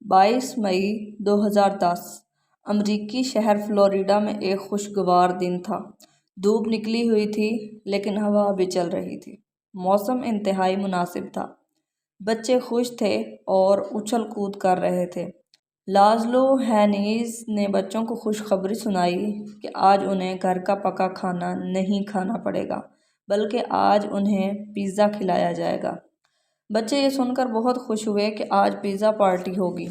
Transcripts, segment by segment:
22 मई 2010 अमरीकी शहर फ्लोरिडा में एक खुशगवार दिन था। धूप निकली हुई थी लेकिन हवा भी चल रही थी। मौसम इंतहाई मुनासिब था। बच्चे खुश थे और उछल कूद कर रहे थे। लाज़लो हैनीज ने बच्चों को खुशखबरी सुनाई कि आज उन्हें घर का पका खाना नहीं खाना पड़ेगा, बल्कि आज उन्हें पिज़्ज़ा खिलाया जाएगा। बच्चे ये सुनकर बहुत खुश हुए कि आज पिज़्ज़ा पार्टी होगी।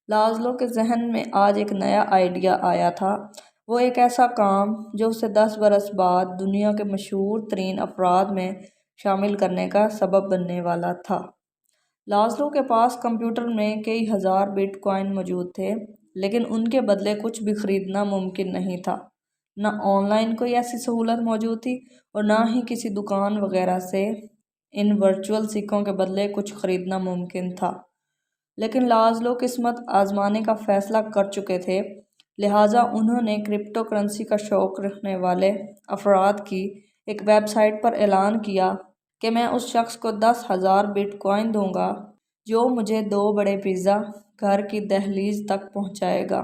लाज़लो के जहन में आज एक नया आइडिया आया था। वो एक ऐसा काम जो उसे 10 बरस बाद दुनिया के मशहूर तरीन अफराद में शामिल करने का सबब बनने वाला था। लाज़लो के पास कंप्यूटर में कई हज़ार बिटकॉइन मौजूद थे, लेकिन उनके बदले कुछ भी खरीदना मुमकिन नहीं था। न ऑनलाइन कोई ऐसी सहूलत मौजूद थी और ना ही किसी दुकान वगैरह से इन वर्चुअल सिक्कों के बदले कुछ खरीदना मुमकिन था। लेकिन लाज़लो किस्मत आजमाने का फैसला कर चुके थे, लिहाजा उन्होंने क्रिप्टो करेंसी का शौक रखने वाले अफराद की एक वेबसाइट पर ऐलान किया कि मैं उस शख्स को 10,000 बिटकॉइन दूंगा जो मुझे 2 बड़े पिज़्ज़ा घर की दहलीज तक पहुंचाएगा।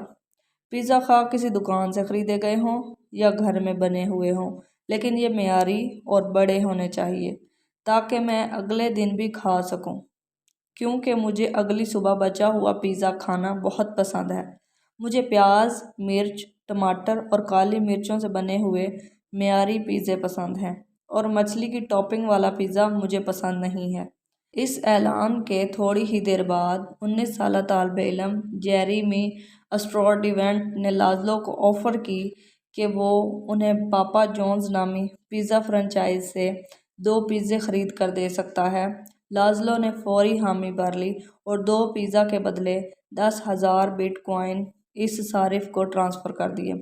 पिज़्ज़ा खा किसी दुकान से ख़रीदे गए हों या घर में बने हुए हों, लेकिन ये मेयारी और बड़े होने चाहिए ताकि मैं अगले दिन भी खा सकूं, क्योंकि मुझे अगली सुबह बचा हुआ पिज़्ज़ा खाना बहुत पसंद है। मुझे प्याज, मिर्च, टमाटर और काली मिर्चों से बने हुए मेयारी पिज़्ज़े पसंद हैं और मछली की टॉपिंग वाला पिज़्ज़ा मुझे पसंद नहीं है। इस ऐलान के थोड़ी ही देर बाद 19 साला तालिब इल्म जेरेमी स्ट्राडवेंट ने लाज़लो को ऑफ़र की कि वो उन्हें पापा जॉन्स नामी पिज़्ज़ा फ्रेंचाइज से 2 पिज़्ज़े खरीद कर दे सकता है। लाज़लो ने फौरी हामी भर ली और 2 पिज़्ज़ा के बदले 10,000 बिटकॉइन इस सारिफ को ट्रांसफ़र कर दिए।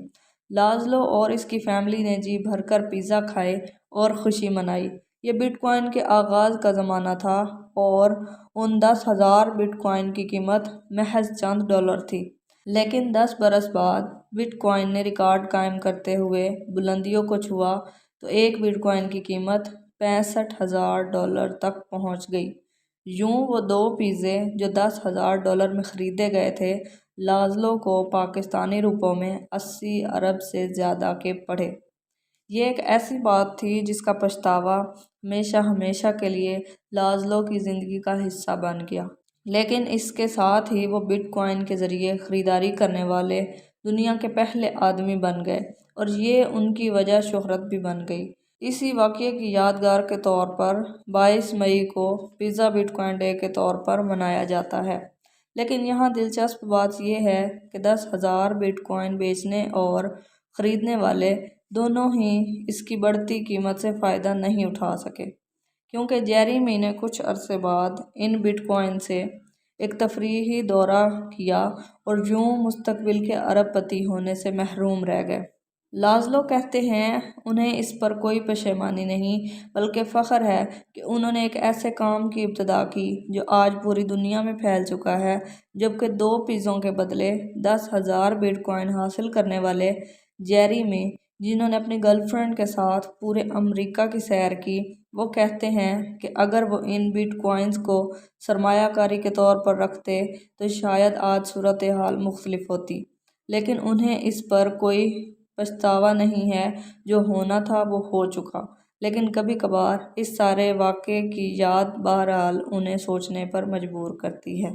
लाज़लो और इसकी फैमिली ने जी भरकर पिज़्ज़ा खाए और खुशी मनाई। ये बिटकॉइन के आगाज़ का ज़माना था और उन 10,000 बिटकॉइन की कीमत महज चंद डॉलर थी। लेकिन 10 बरस बाद बिटकॉइन ने रिकॉर्ड कायम करते हुए बुलंदियों को छुआ तो एक बिटकॉइन की कीमत $65,000 तक पहुंच गई। यूं वो 2 पिज़्ज़े जो $10,000 में ख़रीदे गए थे, लाज़लो को पाकिस्तानी रुपयों में 80 अरब से ज़्यादा के पड़े। ये एक ऐसी बात थी जिसका पछतावा हमेशा हमेशा के लिए लाज़लो की ज़िंदगी का हिस्सा बन गया। लेकिन इसके साथ ही वो बिटकॉइन के ज़रिए ख़रीदारी करने वाले दुनिया के पहले आदमी बन गए और ये उनकी वजह शोहरत भी बन गई। इसी वाक़ये की यादगार के तौर पर 22 मई को पिज़्ज़ा बिटकॉइन डे के तौर पर मनाया जाता है। लेकिन यहाँ दिलचस्प बात यह है कि 10,000 बिटकॉइन बेचने और ख़रीदने वाले दोनों ही इसकी बढ़ती कीमत से फ़ायदा नहीं उठा सके, क्योंकि जेरेमी ने कुछ अरसे बाद इन बिटकॉइन से एक तफरीही दौरा किया और यूं मुस्तकबिल के अरबपति होने से महरूम रह गए। लाज़लो कहते हैं उन्हें इस पर कोई पशेमानी नहीं, बल्कि फ़ख्र है कि उन्होंने एक ऐसे काम की इब्तिदा की जो आज पूरी दुनिया में फैल चुका है, जबकि 2 पिज़्ज़ों के बदले 10,000 बिटकॉइन हासिल करने वाले जेरेमी, जिन्होंने अपनी गर्लफ्रेंड के साथ पूरे अमेरिका की सैर की, वो कहते हैं कि अगर वो इन बिटकॉइंस को सरमायाकारी के तौर पर रखते तो शायद आज सूरत हाल मुख्तलिफ होती। लेकिन उन्हें इस पर कोई पछतावा नहीं है, जो होना था वो हो चुका। लेकिन कभी कभार इस सारे वाक़े की याद बहरहाल उन्हें सोचने पर मजबूर करती है।